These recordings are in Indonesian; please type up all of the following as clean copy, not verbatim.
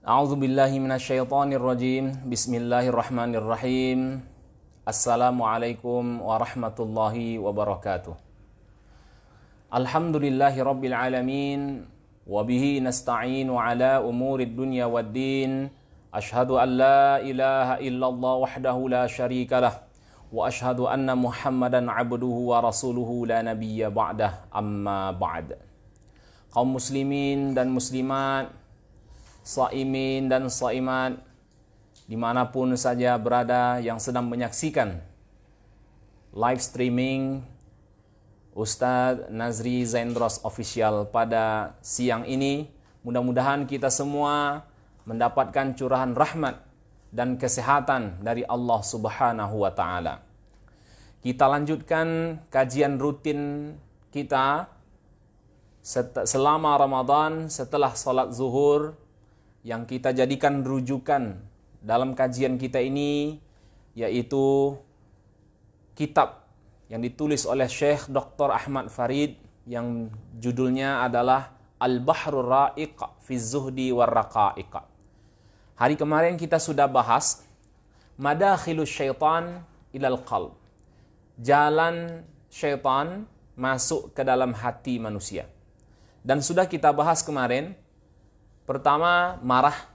A'udzu billahi minasyaitonir rajim. Bismillahirrahmanirrahim. Assalamualaikum warahmatullahi wabarakatuh. Alhamdulillahi rabbil alamin wa bihi nasta'in ala umurid dunya waddin. Ashhadu an la ilaha illallah wahdahu la syarikalah wa ashhadu anna Muhammadan abduhu wa rasuluhu la nabiyya ba'dah, amma ba'd. Kaum muslimin dan muslimat, shaimin dan shaimat, dimanapun saja berada yang sedang menyaksikan live streaming Ustadz Nazri Zaindros Official pada siang ini, mudah-mudahan kita semua mendapatkan curahan rahmat dan kesehatan dari Allah Subhanahu wa Ta'ala. Kita lanjutkan kajian rutin kita selama Ramadan setelah salat zuhur, yang kita jadikan rujukan dalam kajian kita ini yaitu kitab yang ditulis oleh Syekh Dr. Ahmad Farid yang judulnya adalah Al-Bahrul Ra'iq fi Zuhdi war Raqa'iq. Hari kemarin kita sudah bahas madakhilus syaitan ilal qalb. Jalan syaitan masuk ke dalam hati manusia. Dan sudah kita bahas kemarin, pertama, marah.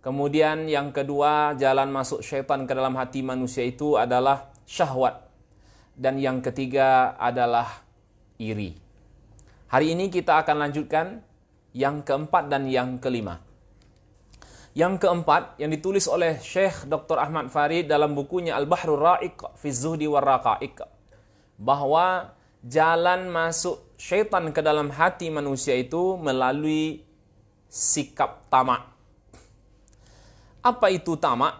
Kemudian yang kedua, jalan masuk syaitan ke dalam hati manusia itu adalah syahwat. Dan yang ketiga adalah iri. Hari ini kita akan lanjutkan yang keempat dan yang kelima. Yang keempat yang ditulis oleh Syekh Dr. Ahmad Farid dalam bukunya Al-Bahrul Ra'iq fi Zuhdi war Raqa'iq, bahwa jalan masuk syaitan ke dalam hati manusia itu melalui sikap tamak. Apa itu tamak?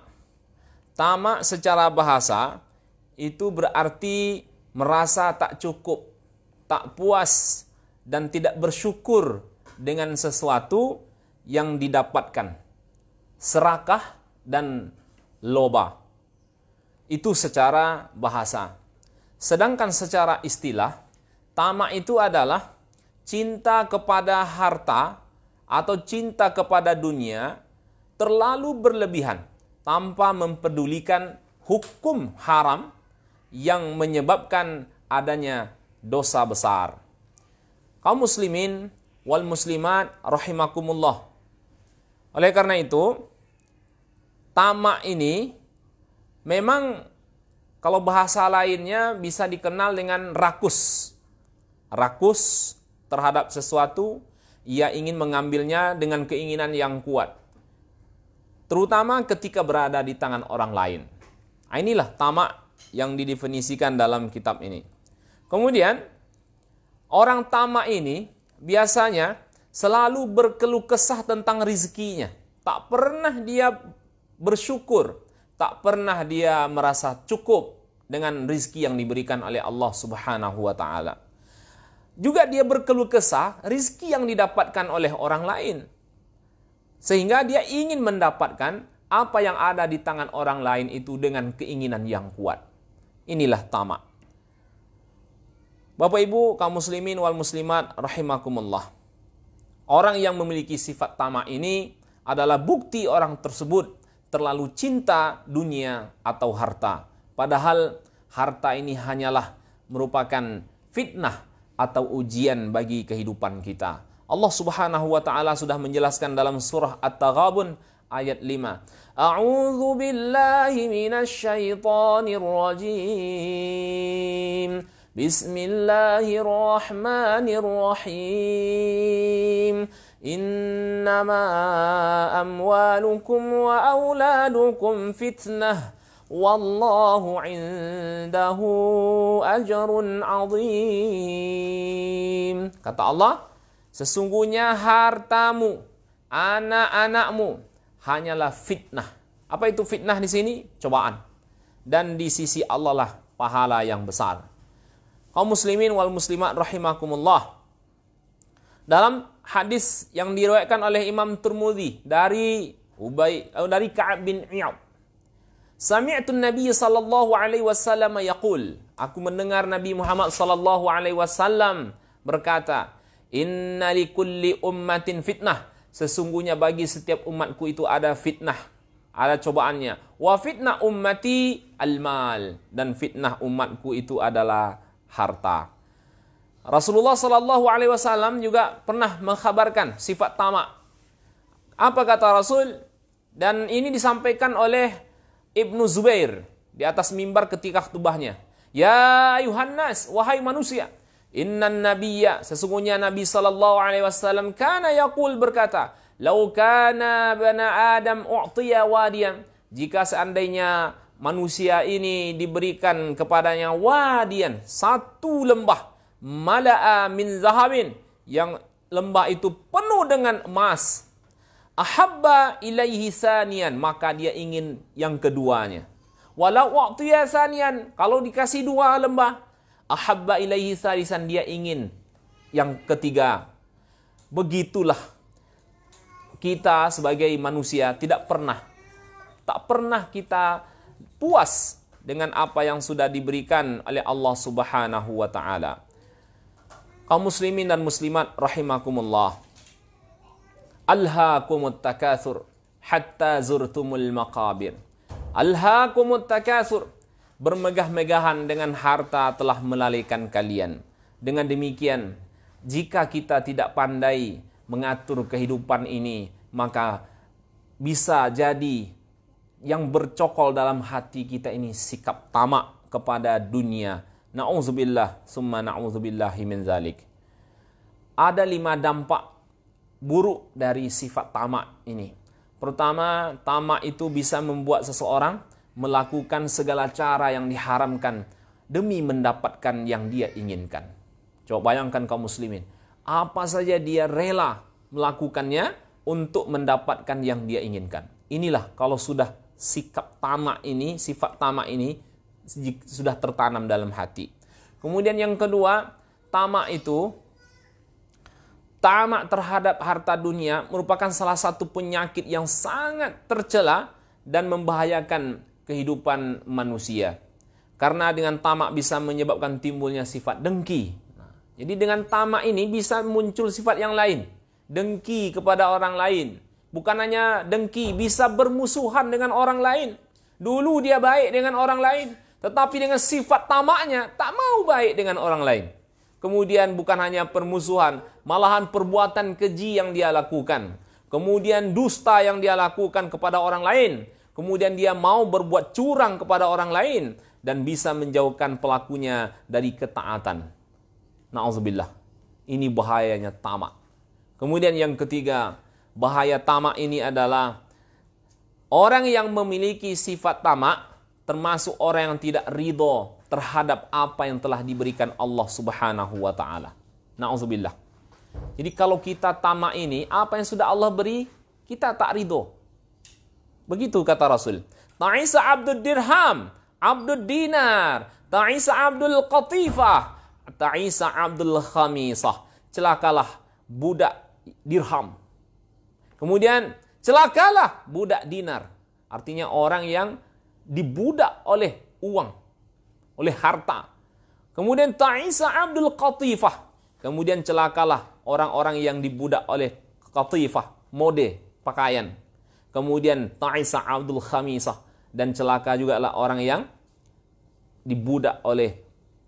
Tamak secara bahasa itu berarti merasa tak cukup, tak puas, dan tidak bersyukur dengan sesuatu yang didapatkan. Serakah dan loba. Itu secara bahasa. Sedangkan secara istilah, tamak itu adalah cinta kepada harta atau cinta kepada dunia terlalu berlebihan tanpa mempedulikan hukum haram yang menyebabkan adanya dosa besar. Kaum muslimin wal muslimat rahimakumullah. Oleh karena itu, tamak ini memang kalau bahasa lainnya bisa dikenal dengan rakus. Rakus terhadap sesuatu, ia ingin mengambilnya dengan keinginan yang kuat. Terutama ketika berada di tangan orang lain. Inilah tamak yang didefinisikan dalam kitab ini. Kemudian, orang tamak ini biasanya selalu berkeluh kesah tentang rezekinya. Tak pernah dia bersyukur, tak pernah dia merasa cukup dengan rezeki yang diberikan oleh Allah Subhanahu wa Ta'ala. Juga dia berkeluh kesah rezeki yang didapatkan oleh orang lain. Sehingga dia ingin mendapatkan apa yang ada di tangan orang lain itu dengan keinginan yang kuat. Inilah tamak. Bapak Ibu kaum muslimin wal muslimat rahimakumullah. Orang yang memiliki sifat tamak ini adalah bukti orang tersebut terlalu cinta dunia atau harta. Padahal harta ini hanyalah merupakan fitnah atau ujian bagi kehidupan kita. Allah Subhanahu wa Ta'ala sudah menjelaskan dalam surah At-Taghabun ayat 5. A'udzu billahi minasyaitonir rajim. Bismillahirrahmanirrahim. Innama amwalukum wa auladukum fitnah. Wallahu indahu ajrun azim. Kata Allah, sesungguhnya hartamu, anak-anakmu hanyalah fitnah. Apa itu fitnah di sini? Cobaan. Dan di sisi Allah lah pahala yang besar. Kaum muslimin wal muslimat rahimakumullah. Dalam hadis yang diriwayatkan oleh Imam Tirmidzi dari Ka'ab bin Iyad, Sami'tu Nabi sallallahu alaihi wasallam yaqul, aku mendengar Nabi Muhammad sallallahu alaihi wasallam berkata, Inna likulli ummatin fitnah. sesungguhnya bagi setiap umatku itu ada fitnah, ada cobaannya. Wa fitnah ummati al-mal, dan fitnah umatku itu adalah harta. Rasulullah Shallallahu Alaihi Wasallam juga pernah mengkhabarkan sifat tamak. Apa kata Rasul? Dan ini disampaikan oleh Ibnu Zubair di atas mimbar ketika khutbahnya. Ya ayuhannas, wahai manusia, innan nabiyya, sesungguhnya Nabi Shallallahu Alaihi Wasallam kana yaqul, berkata, lau kana bana Adam u'tiya wadiyan, jika seandainya manusia ini diberikan kepadanya wadian, satu lembah, mala'a min zahabin, yang lembah itu penuh dengan emas, ahabba ilaihi sanian, maka dia ingin yang keduanya. Walau u'tiya sanian, kalau dikasih dua lembah, ahabba ilaihi salisan, dia ingin yang ketiga. Begitulah kita sebagai manusia tak pernah kita puas dengan apa yang sudah diberikan oleh Allah Subhanahu wa taala. Kaum muslimin dan muslimat rahimakumullah. Alhaakumut takatsur hatta zurtumul maqabir. Alhaakumut takatsur, bermegah-megahan dengan harta telah melalaikan kalian. Dengan demikian, jika kita tidak pandai mengatur kehidupan ini, maka bisa jadi yang bercokol dalam hati kita ini sikap tamak kepada dunia. Na'udzubillah, summa na'udzubillahi min zalik. Ada 5 dampak buruk dari sifat tamak ini. Pertama, tamak itu bisa membuat seseorang melakukan segala cara yang diharamkan demi mendapatkan yang dia inginkan. Coba bayangkan kaum muslimin, apa saja dia rela melakukannya untuk mendapatkan yang dia inginkan. Inilah kalau sudah sikap tamak ini, sifat tamak ini sudah tertanam dalam hati. Kemudian yang kedua, tamak terhadap harta dunia merupakan salah satu penyakit yang sangat tercela dan membahayakan kehidupan manusia. Karena dengan tamak bisa menyebabkan timbulnya sifat dengki. Jadi dengan tamak ini bisa muncul sifat yang lain. Dengki kepada orang lain. Bukan hanya dengki, bisa bermusuhan dengan orang lain. Dulu dia baik dengan orang lain, tetapi dengan sifat tamaknya tak mau baik dengan orang lain. Kemudian bukan hanya permusuhan, malahan perbuatan keji yang dia lakukan. Kemudian dusta yang dia lakukan kepada orang lain. Kemudian dia mau berbuat curang kepada orang lain dan bisa menjauhkan pelakunya dari ketaatan. Na'udzubillah. Ini bahayanya tamak. Kemudian yang ketiga, bahaya tamak ini adalah orang yang memiliki sifat tamak termasuk orang yang tidak ridho terhadap apa yang telah diberikan Allah Subhanahu wa taala. Na'udzubillah. Jadi kalau kita tamak ini, apa yang sudah Allah beri, kita tak ridho. Begitu kata Rasul. Ta'isa abdud dirham, abdud dinar, ta'isa abdul qatifah, ta'isa abdul khamisah. Celakalah budak dirham. Kemudian celakalah budak dinar. Artinya orang yang dibudak oleh uang, oleh harta. Kemudian ta'isa abdul qatifah. Kemudian celakalah orang-orang yang dibudak oleh qatifah, mode pakaian. Kemudian ta'isa abdul khamisah, dan celaka juga lah orang yang dibudak oleh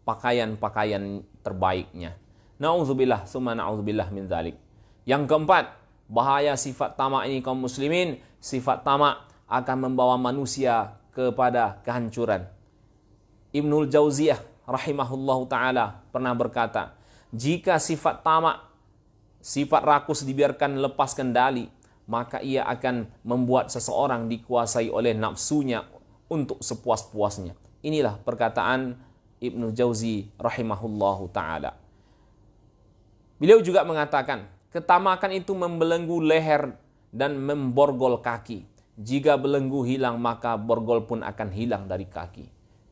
pakaian-pakaian terbaiknya. Na'udzubillah, summa na'udzubillah min zalik. Yang keempat, bahaya sifat tamak ini kaum muslimin, sifat tamak akan membawa manusia kepada kehancuran. Ibnul Jauziyah rahimahullahu ta'ala pernah berkata, jika sifat tamak, sifat rakus dibiarkan lepas kendali, maka ia akan membuat seseorang dikuasai oleh nafsunya untuk sepuas-puasnya. Inilah perkataan Ibnu Jauzi rahimahullahu ta'ala. Beliau juga mengatakan, ketamakan itu membelenggu leher dan memborgol kaki. Jika belenggu hilang, maka borgol pun akan hilang dari kaki.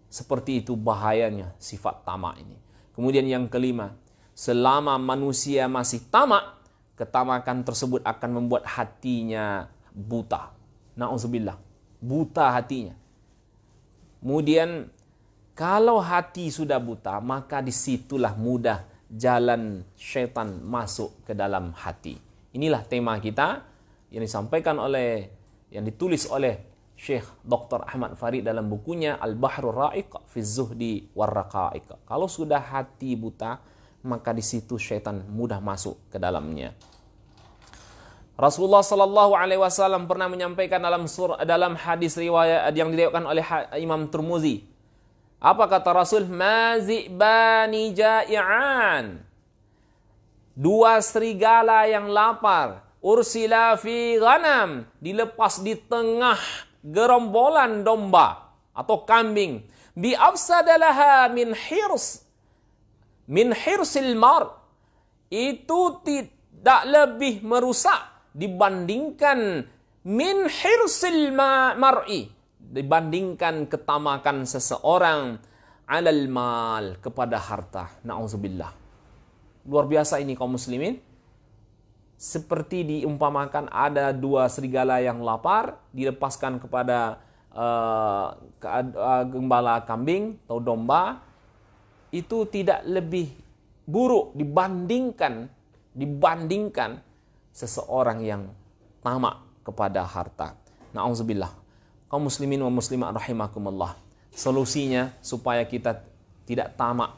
Seperti itu bahayanya sifat tamak ini. Kemudian yang kelima, selama manusia masih tamak, ketamakan tersebut akan membuat hatinya buta. Na'udzubillah, buta hatinya. Kemudian kalau hati sudah buta, maka disitulah mudah jalan syaitan masuk ke dalam hati. Inilah tema kita yang ditulis oleh Syekh Dr. Ahmad Farid dalam bukunya Al-Bahrul Ra'iq fi Zuhdi war Raqa'iq. Kalau sudah hati buta, maka di situ syaitan mudah masuk ke dalamnya. Rasulullah sallallahu alaihi wasallam pernah menyampaikan dalam hadis riwayat yang diriwayatkan oleh Imam Tirmizi. Apa kata Rasul? Mazibani ja'i'an. Dua serigala yang lapar. Ursila fi ghanam. Dilepas di tengah gerombolan domba atau kambing. Bi afsadalaha min hirsil mar. Itu tidak lebih merusak dibandingkan min hirsil mar'i. Dibandingkan ketamakan seseorang alal mal, kepada harta. Na'udzubillah. Luar biasa ini kaum muslimin. Seperti diumpamakan ada dua serigala yang lapar, dilepaskan kepada gembala kambing atau domba, itu tidak lebih buruk dibandingkan seseorang yang tamak kepada harta. Na'udzubillah. Kaum muslimin wa muslimat rahimakumullah. Solusinya supaya kita tidak tamak.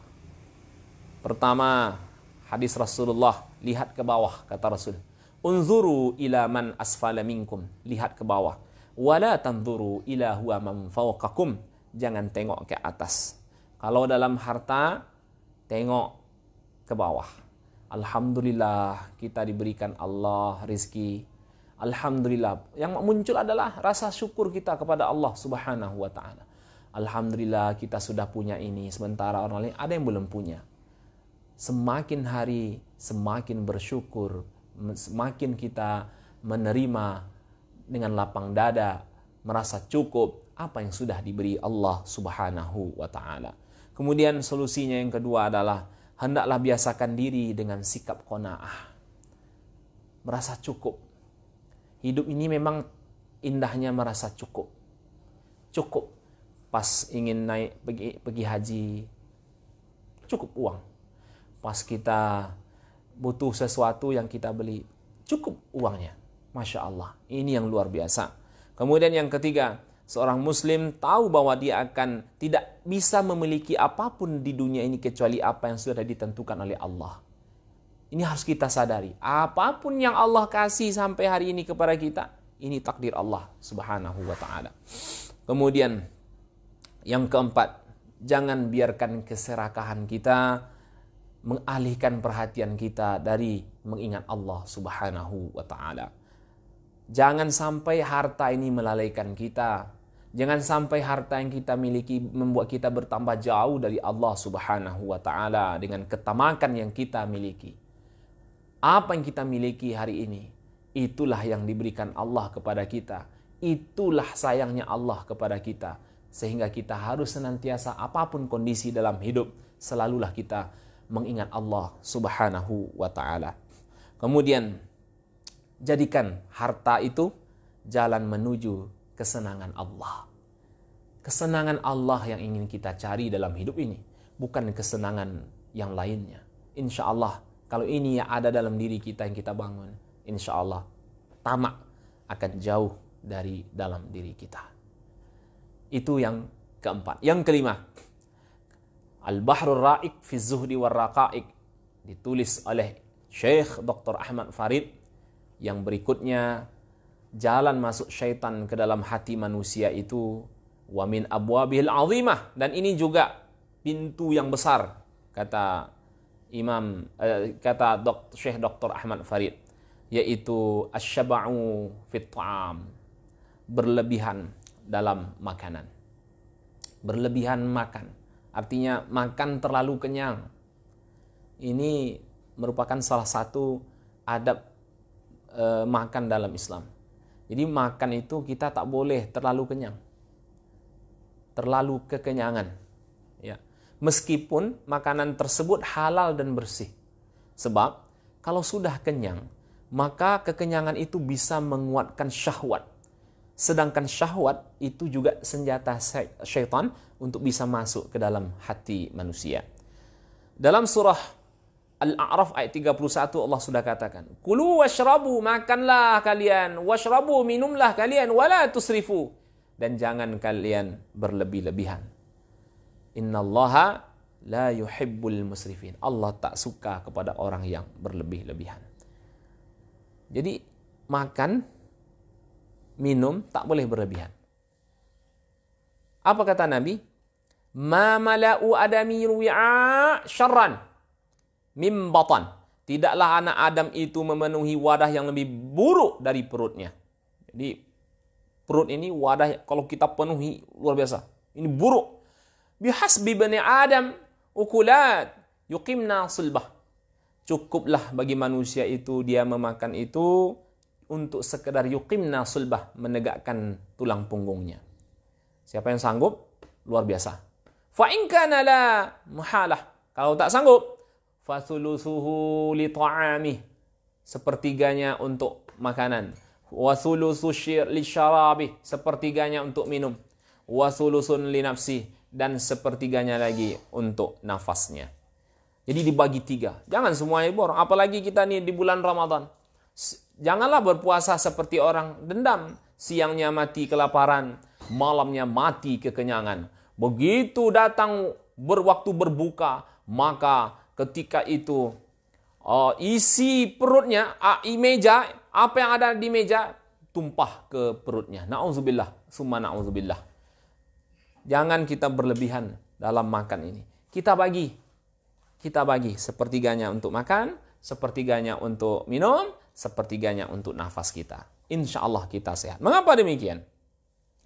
Pertama, hadis Rasulullah, lihat ke bawah, kata Rasul. Unzuru ila man asfala minkum, lihat ke bawah. Wala tanzuru ila huwa man fawqakum, jangan tengok ke atas. Kalau dalam harta, tengok ke bawah. Alhamdulillah kita diberikan Allah rizki. Alhamdulillah, yang muncul adalah rasa syukur kita kepada Allah Subhanahu wa ta'ala. Alhamdulillah kita sudah punya ini, sementara orang lain ada yang belum punya. Semakin hari semakin bersyukur, semakin kita menerima dengan lapang dada, merasa cukup apa yang sudah diberi Allah Subhanahu wa ta'ala. Kemudian solusinya yang kedua adalah hendaklah biasakan diri dengan sikap qanaah, merasa cukup. Hidup ini memang indahnya merasa cukup. Cukup. Pas ingin naik pergi haji, cukup uang. Pas kita butuh sesuatu yang kita beli, cukup uangnya. Masya Allah. Ini yang luar biasa. Kemudian yang ketiga, seorang muslim tahu bahwa dia akan tidak bisa memiliki apapun di dunia ini kecuali apa yang sudah ditentukan oleh Allah. Ini harus kita sadari. Apapun yang Allah kasih sampai hari ini kepada kita, ini takdir Allah Subhanahu wa ta'ala. Kemudian yang keempat, jangan biarkan keserakahan kita mengalihkan perhatian kita dari mengingat Allah Subhanahu wa ta'ala. Jangan sampai harta ini melalaikan kita. Jangan sampai harta yang kita miliki membuat kita bertambah jauh dari Allah Subhanahu wa ta'ala dengan ketamakan yang kita miliki. Apa yang kita miliki hari ini, itulah yang diberikan Allah kepada kita. Itulah sayangnya Allah kepada kita. Sehingga kita harus senantiasa apapun kondisi dalam hidup, selalulah kita mengingat Allah Subhanahu wa ta'ala. Kemudian, jadikan harta itu jalan menuju kesenangan Allah. Kesenangan Allah yang ingin kita cari dalam hidup ini, bukan kesenangan yang lainnya. Insya Allah, kalau ini yang ada dalam diri kita yang kita bangun, insya Allah tamak akan jauh dari dalam diri kita. Itu yang keempat. Yang kelima, Al-Bahrul Ra'iq fi Zuhdi war Raqa'iq, ditulis oleh Syekh Dr. Ahmad Farid. Yang berikutnya, jalan masuk syaitan ke dalam hati manusia itu wa min abwabihil azimah, dan ini juga pintu yang besar, kata Syekh Dr. Ahmad Farid, yaitu asyaba'u fit ta'am, berlebihan dalam makanan. Berlebihan makan, artinya makan terlalu kenyang. Ini merupakan salah satu adab makan dalam Islam. Jadi makan itu kita tak boleh terlalu kenyang, terlalu kekenyangan. Ya. Meskipun makanan tersebut halal dan bersih. Sebab kalau sudah kenyang, maka kekenyangan itu bisa menguatkan syahwat. Sedangkan syahwat itu juga senjata syaitan untuk bisa masuk ke dalam hati manusia. Dalam surah Al-A'raf ayat 31 Allah sudah katakan, "Kulu washrabu, makanlah kalian, washrabu, minumlah kalian, wala tusrifu, dan jangan kalian berlebih-lebihan. Innallaha la yuhibbul musrifin." Allah tak suka kepada orang yang berlebih-lebihan. Jadi makan, minum tak boleh berlebihan. Apa kata Nabi? Ma mala'u adami wi'a syarran mim batan. Tidaklah anak Adam itu memenuhi wadah yang lebih buruk dari perutnya. Jadi perut ini wadah kalau kita penuhi luar biasa. Ini buruk. Bihasbi bani Adam ukulat yuqimna sulbah. Cukuplah bagi manusia itu dia memakan itu untuk sekedar yuqimna sulbah, menegakkan tulang punggungnya. Siapa yang sanggup? Luar biasa. Fa in kana la muhalah. Kalau tak sanggup, fathuluthuhu li ta'amih, sepertiganya untuk makanan, wa thuluthu li syarabih, sepertiganya untuk minum, wa thuluthun li nafsi, dan sepertiganya lagi untuk nafasnya. Jadi dibagi 3. Jangan semuanya borong, apalagi kita nih di bulan Ramadan. Janganlah berpuasa seperti orang dendam, siangnya mati kelaparan, malamnya mati kekenyangan. Begitu datang waktu berbuka, maka ketika itu isi perutnya, meja, apa yang ada di meja tumpah ke perutnya. Na'udzubillah, summa na'udzubillah. Jangan kita berlebihan dalam makan ini. Kita bagi sepertiganya untuk makan, sepertiganya untuk minum, sepertiganya untuk nafas kita. Insya Allah kita sehat. Mengapa demikian?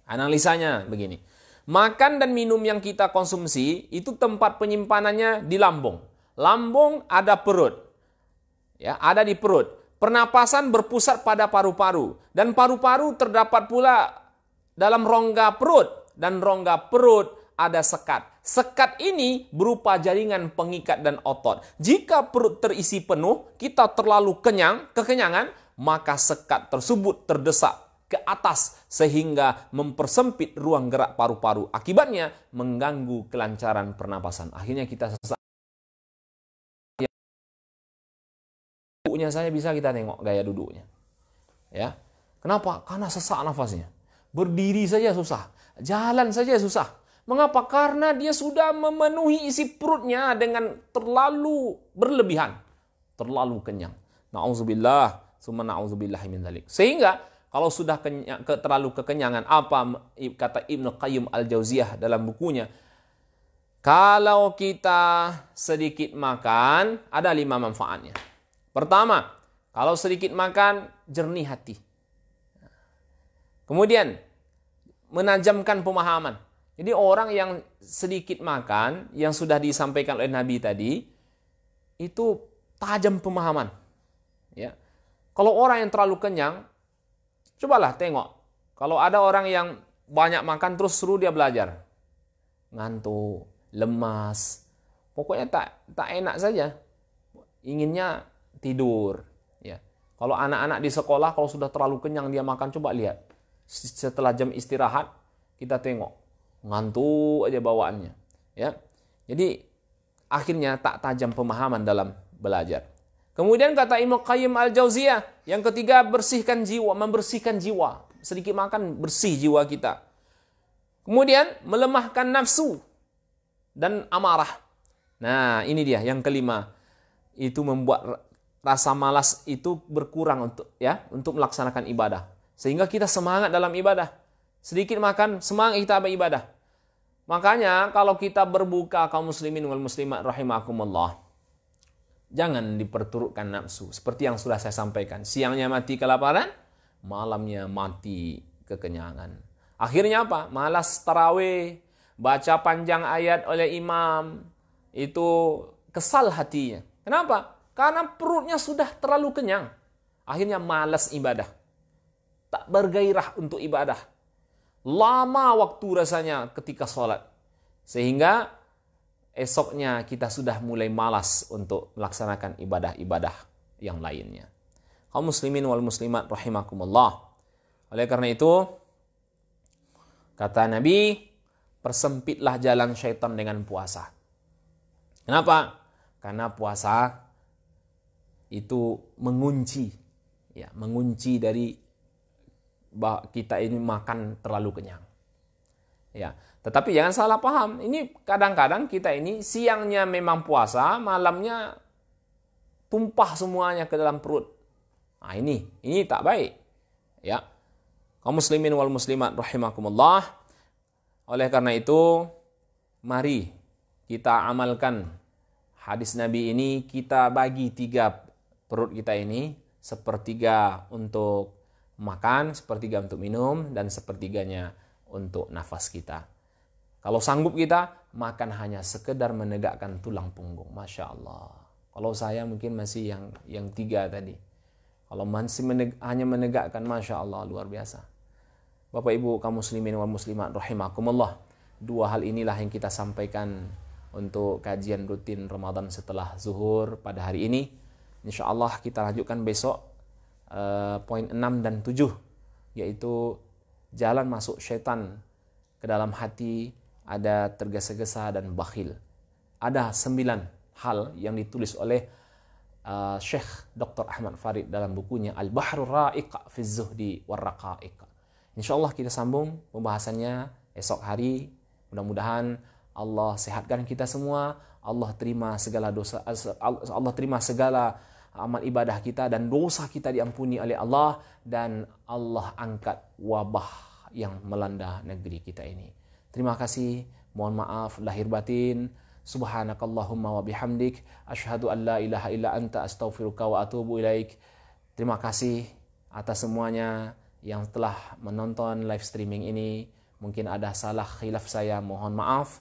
Analisanya begini. Makan dan minum yang kita konsumsi itu tempat penyimpanannya di lambung. Lambung ada perut. Ya, ada di perut. Pernapasan berpusat pada paru-paru, dan paru-paru terdapat pula dalam rongga perut, dan rongga perut ada sekat. Sekat ini berupa jaringan pengikat dan otot. Jika perut terisi penuh, kita terlalu kekenyangan, maka sekat tersebut terdesak ke atas sehingga mempersempit ruang gerak paru-paru. Akibatnya mengganggu kelancaran pernapasan. Akhirnya kita sesak. Duduknya saja bisa kita tengok gaya duduknya. Ya. Kenapa? Karena sesak nafasnya. Berdiri saja susah, jalan saja susah. Mengapa? Karena dia sudah memenuhi isi perutnya dengan terlalu berlebihan, terlalu kenyang. Na'udzubillah, summa na'udzubillah min dzalik. Sehingga kalau sudah terlalu kekenyangan, apa kata Ibnu Qayyim Al-Jauziyah dalam bukunya? Kalau kita sedikit makan, ada 5 manfaatnya. Pertama, kalau sedikit makan, jernih hati. Kemudian, menajamkan pemahaman. Jadi orang yang sedikit makan, yang sudah disampaikan oleh Nabi tadi, itu tajam pemahaman. Ya. Kalau orang yang terlalu kenyang, cobalah tengok. Kalau ada orang yang banyak makan terus suruh dia belajar, ngantuk, lemas, pokoknya tak enak saja. Inginnya tidur. Ya. Kalau anak-anak di sekolah kalau sudah terlalu kenyang dia makan, coba lihat. Setelah jam istirahat kita tengok, ngantuk aja bawaannya. Ya. Jadi akhirnya tak tajam pemahaman dalam belajar. Kemudian kata Ibnu Qayyim Al-Jauziyah, yang ketiga bersihkan jiwa, membersihkan jiwa. Sedikit makan bersih jiwa kita. Kemudian melemahkan nafsu dan amarah. Nah, ini dia yang kelima. Itu membuat rasa malas itu berkurang untuk melaksanakan ibadah. Sehingga kita semangat dalam ibadah. Sedikit makan, semangat kita beribadah. Makanya kalau kita berbuka kaum muslimin wal muslimat rahimakumullah, jangan diperturutkan nafsu. Seperti yang sudah saya sampaikan. Siangnya mati kelaparan, malamnya mati kekenyangan. Akhirnya apa? Malas tarawih, baca panjang ayat oleh imam, itu kesal hatinya. Kenapa? Karena perutnya sudah terlalu kenyang. Akhirnya malas ibadah. Tak bergairah untuk ibadah. Lama waktu rasanya ketika sholat. Sehingga esoknya kita sudah mulai malas untuk melaksanakan ibadah-ibadah yang lainnya. Kaum muslimin wal muslimat rahimakumullah. Oleh karena itu, kata Nabi, persempitlah jalan syaitan dengan puasa. Kenapa? Karena puasa itu mengunci, ya, mengunci dari kita ini makan terlalu kenyang. Ya, tetapi jangan salah paham. Ini kadang-kadang kita ini siangnya memang puasa, malamnya tumpah semuanya ke dalam perut. Nah, ini tak baik. Ya. Kaum muslimin wal muslimat rahimakumullah. Oleh karena itu, mari kita amalkan hadis Nabi ini, kita bagi 3 perut kita ini, sepertiga untuk makan, sepertiga untuk minum, dan sepertiganya untuk nafas kita. Kalau sanggup kita, makan hanya sekedar menegakkan tulang punggung. Masya Allah. Kalau saya mungkin masih yang 3 tadi. Kalau masih hanya menegakkan, Masya Allah, luar biasa. Bapak Ibu kaum muslimin wal muslimat rahimakumullah. 2 hal inilah yang kita sampaikan untuk kajian rutin Ramadan setelah zuhur pada hari ini. Insya Allah kita lanjutkan besok poin 6 dan 7, yaitu jalan masuk syaitan ke dalam hati, ada tergesa-gesa dan bakhil. Ada 9 hal yang ditulis oleh Syekh Dr. Ahmad Farid dalam bukunya Al-Bahrul Ra'iq fi Zuhdi war Raqa'iq. Insyaallah kita sambung pembahasannya esok hari. Mudah-mudahan Allah sehatkan kita semua, Allah terima segala dosa, Allah terima segala amal ibadah kita, dan dosa kita diampuni oleh Allah, dan Allah angkat wabah yang melanda negeri kita ini. Terima kasih, mohon maaf lahir batin. Subhanakallahumma wa bihamdik, asyhadu an la ilaha illa anta, astaghfiruka wa atubu ilaik. Terima kasih atas semuanya yang telah menonton live streaming ini. Mungkin ada salah khilaf saya, mohon maaf.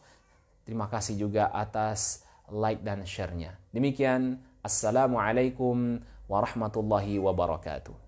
Terima kasih juga atas like dan share-nya. Demikian, assalamualaikum warahmatullahi wabarakatuh.